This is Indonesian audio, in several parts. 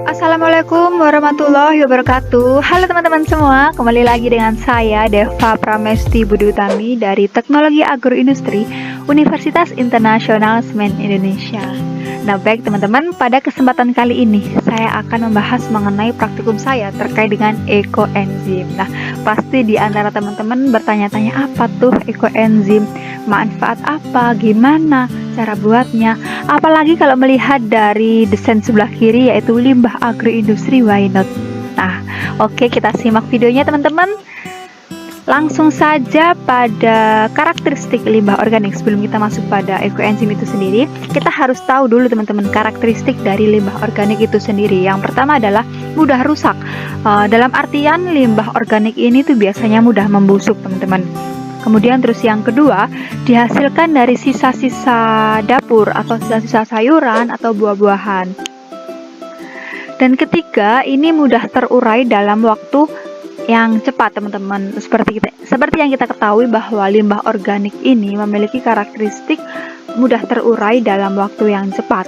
Assalamualaikum warahmatullahi wabarakatuh. Halo teman-teman semua, kembali lagi dengan saya Deva Pramesti Budi Utami dari Teknologi Agroindustri Universitas Internasional Semen Indonesia. Nah baik teman-teman, pada kesempatan kali ini saya akan membahas mengenai praktikum saya terkait dengan ekoenzim. Nah pasti di antara teman-teman bertanya-tanya, apa tuh ekoenzim, manfaat apa, gimana cara buatnya, apalagi kalau melihat dari desain sebelah kiri yaitu limbah agroindustri, why not? Nah oke, kita simak videonya teman-teman. Langsung saja pada karakteristik limbah organik. Sebelum kita masuk pada ekoenzim itu sendiri, kita harus tahu dulu teman-teman karakteristik dari limbah organik itu sendiri. Yang pertama adalah mudah rusak. Dalam artian limbah organik ini tuh biasanya mudah membusuk teman-teman. Kemudian terus yang kedua, dihasilkan dari sisa-sisa dapur atau sisa-sisa sayuran atau buah-buahan. Dan ketiga, ini mudah terurai dalam waktu yang cepat teman-teman. Seperti yang kita ketahui bahwa limbah organik ini memiliki karakteristik mudah terurai dalam waktu yang cepat.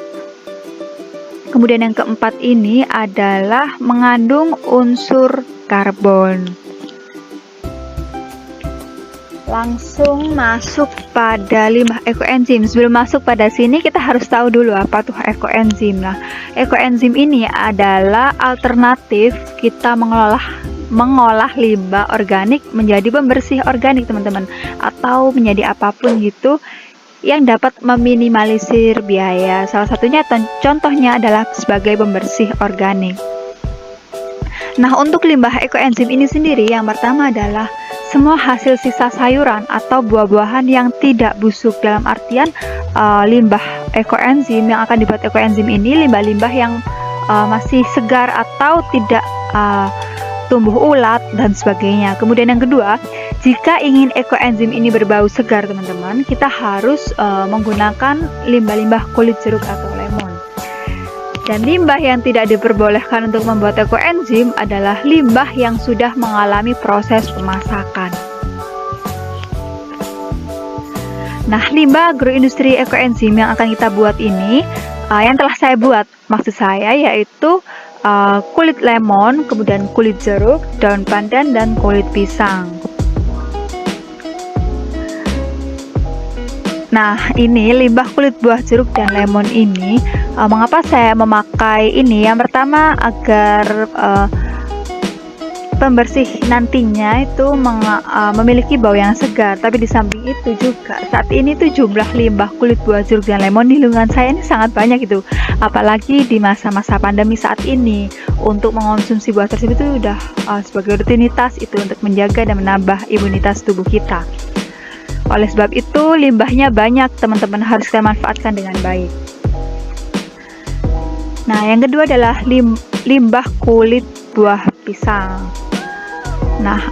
Kemudian yang keempat ini adalah mengandung unsur karbon. Langsung masuk pada limbah ekoenzim. Sebelum masuk pada sini kita harus tahu dulu apa tuh ekoenzim. Nah, ekoenzim ini adalah alternatif kita mengolah limbah organik menjadi pembersih organik teman-teman, atau menjadi apapun gitu yang dapat meminimalisir biaya. Salah satunya contohnya adalah sebagai pembersih organik. Nah untuk limbah ekoenzim ini sendiri, yang pertama adalah semua hasil sisa sayuran atau buah-buahan yang tidak busuk. Dalam artian limbah ekoenzim yang akan dibuat ekoenzim ini limbah-limbah yang masih segar atau tidak tumbuh ulat dan sebagainya. Kemudian yang kedua, jika ingin ekoenzim ini berbau segar teman-teman, kita harus menggunakan limbah-limbah kulit jeruk atau lemon. Dan limbah yang tidak diperbolehkan untuk membuat ekoenzim adalah limbah yang sudah mengalami proses pemasakan. Nah, limbah agroindustri ekoenzim yang akan kita buat ini, yang telah saya buat, maksud saya yaitu kulit lemon, kemudian kulit jeruk, daun pandan, dan kulit pisang. Nah, ini limbah kulit buah jeruk dan lemon ini, mengapa saya memakai ini? Yang pertama agar pembersih nantinya itu memiliki bau yang segar. Tapi di samping itu juga saat ini tuh jumlah limbah kulit buah jeruk dan lemon di lingkungan saya ini sangat banyak gitu. Apalagi di masa-masa pandemi saat ini, untuk mengonsumsi buah tersebut itu sudah sebagai rutinitas itu untuk menjaga dan menambah imunitas tubuh kita. Oleh sebab itu limbahnya banyak teman-teman, harus kita manfaatkan dengan baik. Nah yang kedua adalah limbah kulit buah pisang. Nah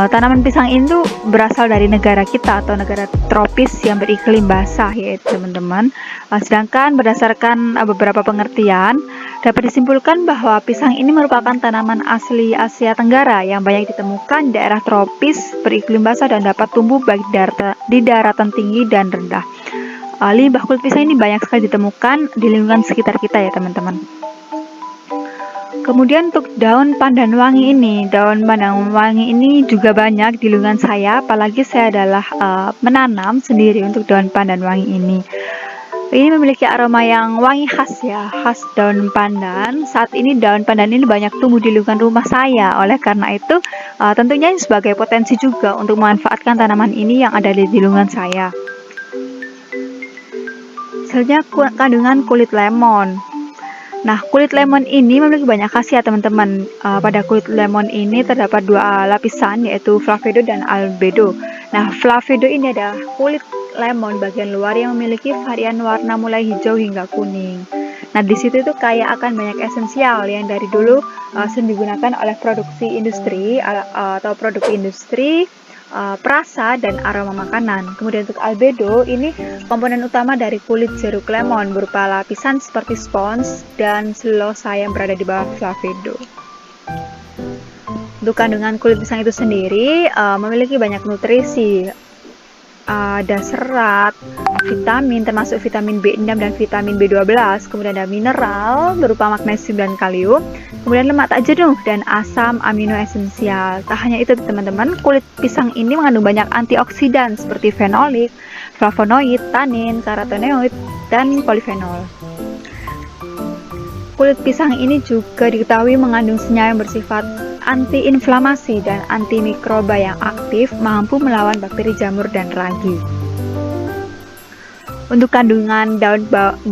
tanaman pisang itu berasal dari negara kita atau negara tropis yang beriklim basah yaitu teman-teman. Sedangkan berdasarkan beberapa pengertian dapat disimpulkan bahwa pisang ini merupakan tanaman asli Asia Tenggara yang banyak ditemukan di daerah tropis beriklim basah dan dapat tumbuh baik di daratan tinggi dan rendah. Limbah kulit pisang ini banyak sekali ditemukan di lingkungan sekitar kita ya teman-teman. Kemudian untuk daun pandan wangi ini, juga banyak di lingkungan saya, apalagi saya adalah menanam sendiri untuk daun pandan wangi ini. Ini memiliki aroma yang wangi khas ya, khas daun pandan. Saat ini daun pandan ini banyak tumbuh di lingkungan rumah saya. Oleh karena itu, tentunya sebagai potensi juga untuk memanfaatkan tanaman ini yang ada di lingkungan saya. Selanjutnya kandungan kulit lemon. Nah, kulit lemon ini memiliki banyak khasiat teman-teman. Pada kulit lemon ini terdapat dua lapisan yaitu flavonoid dan albedo. Nah, flavonoid ini adalah kulit lemon bagian luar yang memiliki varian warna mulai hijau hingga kuning. Nah, di situ itu kaya akan banyak esensial yang dari dulu sering digunakan oleh produksi industri atau produk industri, perasa dan aroma makanan. Kemudian untuk albedo ini komponen utama dari kulit jeruk lemon berupa lapisan seperti spons dan selulosa yang berada di bawah flavonoid. Untuk kandungan kulit pisang itu sendiri memiliki banyak nutrisi, ada serat, vitamin termasuk vitamin B6 dan vitamin B12, kemudian ada mineral berupa magnesium dan kalium, kemudian lemak tak jenuh dan asam amino esensial. Tak hanya itu teman-teman, kulit pisang ini mengandung banyak antioksidan seperti fenolik, flavonoid, tanin, karotenoid, dan polifenol. Kulit pisang ini juga diketahui mengandung senyawa yang bersifat antiinflamasi dan antimikroba yang aktif, mampu melawan bakteri jamur dan ragi. Untuk kandungan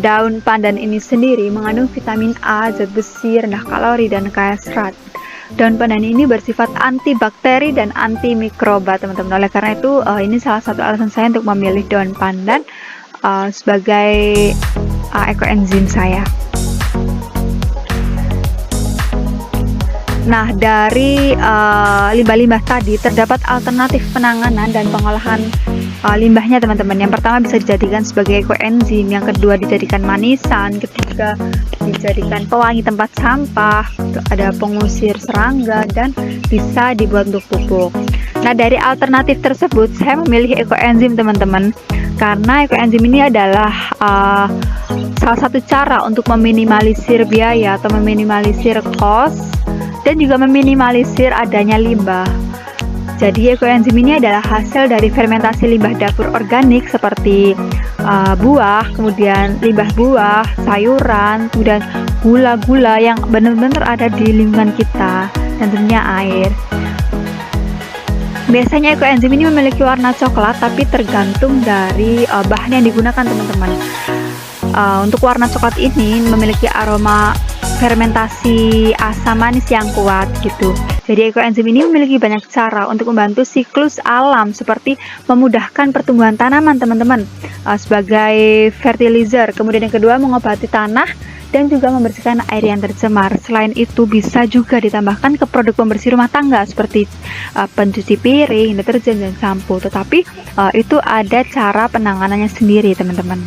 daun pandan ini sendiri mengandung vitamin A, zat besi, rendah kalori, dan kaya serat. Daun pandan ini bersifat antibakteri dan antimikroba, teman-teman. Oleh karena itu, ini salah satu alasan saya untuk memilih daun pandan sebagai ekoenzim saya. Nah, dari limbah-limbah tadi terdapat alternatif penanganan dan pengolahan limbahnya, teman-teman. Yang pertama bisa dijadikan sebagai ekoenzim, yang kedua dijadikan manisan, ketiga dijadikan pewangi tempat sampah, ada pengusir serangga, dan bisa dibuat untuk pupuk. Nah, dari alternatif tersebut saya memilih ekoenzim, teman-teman, karena ekoenzim ini adalah salah satu cara untuk meminimalisir biaya atau meminimalisir cost dan juga meminimalisir adanya limbah. Jadi ekoenzim ini adalah hasil dari fermentasi limbah dapur organik seperti buah, kemudian limbah buah, sayuran, kemudian gula-gula yang benar-benar ada di lingkungan kita, dan tentunya air. Biasanya ekoenzim ini memiliki warna coklat, tapi tergantung dari bahan yang digunakan, teman-teman. Untuk warna coklat ini memiliki aroma fermentasi asam manis yang kuat gitu. Jadi ekoenzim ini memiliki banyak cara untuk membantu siklus alam, seperti memudahkan pertumbuhan tanaman, teman-teman, sebagai fertilizer. Kemudian yang kedua, mengobati tanah dan juga membersihkan air yang tercemar. Selain itu bisa juga ditambahkan ke produk pembersih rumah tangga seperti pencuci piring, deterjen, dan sampo. Tetapi itu ada cara penanganannya sendiri, teman-teman.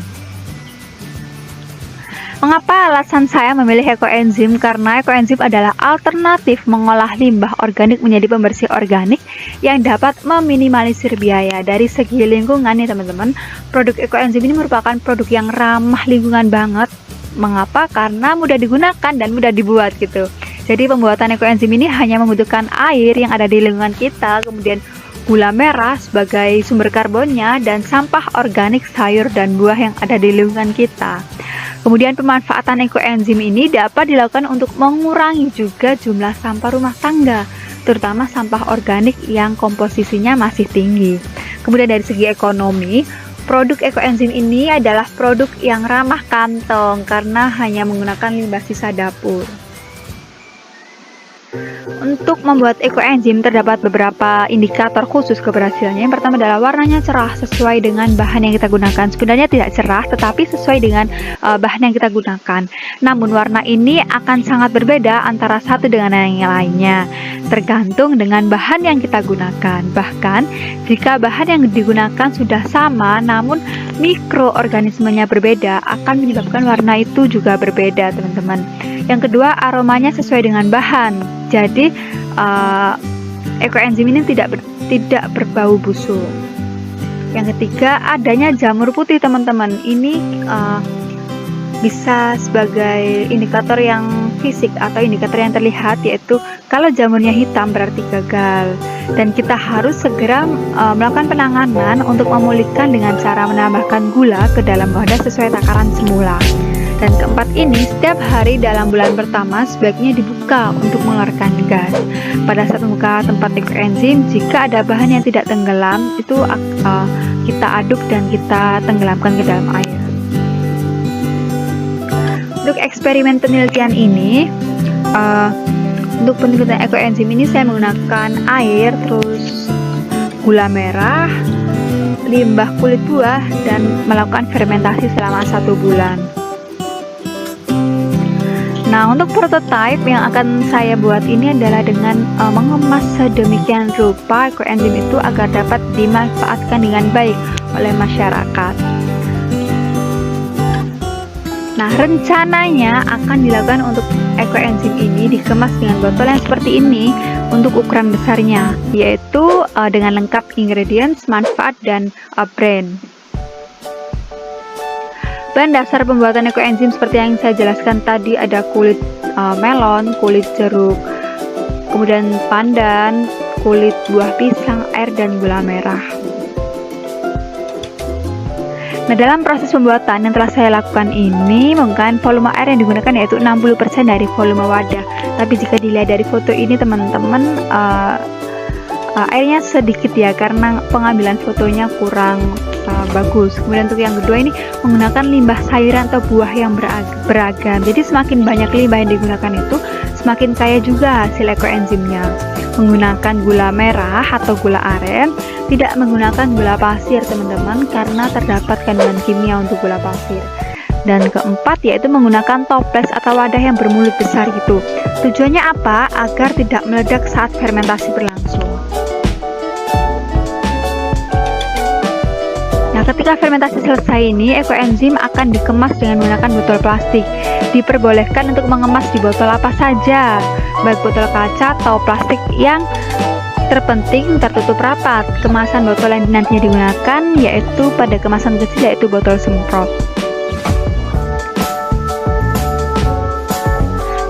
Mengapa alasan saya memilih ekoenzim? Karena ekoenzim adalah alternatif mengolah limbah organik menjadi pembersih organik yang dapat meminimalisir biaya. Dari segi lingkungan nih, teman-teman, produk ekoenzim ini merupakan produk yang ramah lingkungan banget. Mengapa? Karena mudah digunakan dan mudah dibuat gitu. Jadi pembuatan ekoenzim ini hanya membutuhkan air yang ada di lingkungan kita, kemudian gula merah sebagai sumber karbonnya, dan sampah organik sayur dan buah yang ada di lingkungan kita. Kemudian pemanfaatan ekoenzim ini dapat dilakukan untuk mengurangi juga jumlah sampah rumah tangga, terutama sampah organik yang komposisinya masih tinggi. Kemudian dari segi ekonomi, produk ekoenzim ini adalah produk yang ramah kantong karena hanya menggunakan limbah sisa dapur. Untuk membuat ekoenzim terdapat beberapa indikator khusus keberhasilannya. Yang pertama adalah warnanya cerah sesuai dengan bahan yang kita gunakan. Sebenarnya tidak cerah, tetapi sesuai dengan bahan yang kita gunakan. Namun warna ini akan sangat berbeda antara satu dengan yang lainnya, tergantung dengan bahan yang kita gunakan. Bahkan jika bahan yang digunakan sudah sama, namun mikroorganismenya berbeda, akan menyebabkan warna itu juga berbeda, teman-teman. Yang kedua, aromanya sesuai dengan bahan. Jadi ekoenzim ini tidak berbau busuk. Yang ketiga, adanya jamur putih, teman-teman. Ini bisa sebagai indikator yang fisik atau indikator yang terlihat, yaitu kalau jamurnya hitam berarti gagal, dan kita harus segera melakukan penanganan untuk memulihkan dengan cara menambahkan gula ke dalam wadah sesuai takaran semula. Dan keempat ini, setiap hari dalam bulan pertama sebaiknya dibuka untuk mengeluarkan gas. Pada saat membuka tempat ekoenzim, jika ada bahan yang tidak tenggelam, itu kita aduk dan kita tenggelamkan ke dalam air. Untuk eksperimen penelitian ini, untuk penelitian ekoenzim ini saya menggunakan air, terus gula merah, limbah kulit buah, dan melakukan fermentasi selama 1 bulan. Nah, untuk prototipe yang akan saya buat ini adalah dengan mengemas sedemikian rupa ekoenzim itu agar dapat dimanfaatkan dengan baik oleh masyarakat. Nah, rencananya akan dilakukan untuk ekoenzim ini dikemas dengan botol yang seperti ini untuk ukuran besarnya, yaitu dengan lengkap ingredients, manfaat, dan brand. Bahan dasar pembuatan ekoenzim seperti yang saya jelaskan tadi ada kulit melon, kulit jeruk, kemudian pandan, kulit buah pisang, air, dan gula merah. Nah, dalam proses pembuatan yang telah saya lakukan ini, menggunakan volume air yang digunakan yaitu 60% dari volume wadah. Tapi jika dilihat dari foto ini teman-teman, airnya sedikit ya, karena pengambilan fotonya kurang bagus. Kemudian untuk yang kedua ini menggunakan limbah sayuran atau buah yang beragam. Jadi semakin banyak limbah yang digunakan itu, semakin kaya juga hasil ekoenzimnya. Menggunakan gula merah atau gula aren, tidak menggunakan gula pasir teman-teman, karena terdapat kandungan kimia untuk gula pasir. Dan keempat yaitu menggunakan toples atau wadah yang bermulut besar gitu. Tujuannya apa? Agar tidak meledak saat fermentasi berlangsung. Nah, ketika fermentasi selesai ini, ekoenzim akan dikemas dengan menggunakan botol plastik. Diperbolehkan untuk mengemas di botol apa saja, baik botol kaca atau plastik, yang terpenting tertutup rapat. Kemasan botol yang nantinya digunakan yaitu pada kemasan kecil, yaitu botol semprot.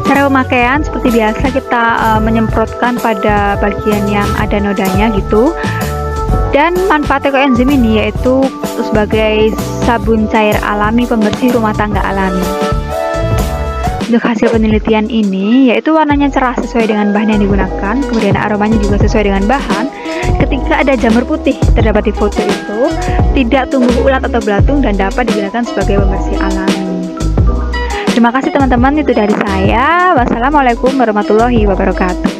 Cara pemakaian seperti biasa, kita menyemprotkan pada bagian yang ada nodanya gitu. Dan manfaat ekoenzim ini yaitu sebagai sabun cair alami pembersih rumah tangga alami. Untuk hasil penelitian ini yaitu warnanya cerah sesuai dengan bahan yang digunakan, kemudian aromanya juga sesuai dengan bahan. Ketika ada jamur putih terdapat di foto itu, tidak tumbuh ulat atau belatung dan dapat digunakan sebagai pembersih alami. Terima kasih teman-teman, itu dari saya. Wassalamualaikum warahmatullahi wabarakatuh.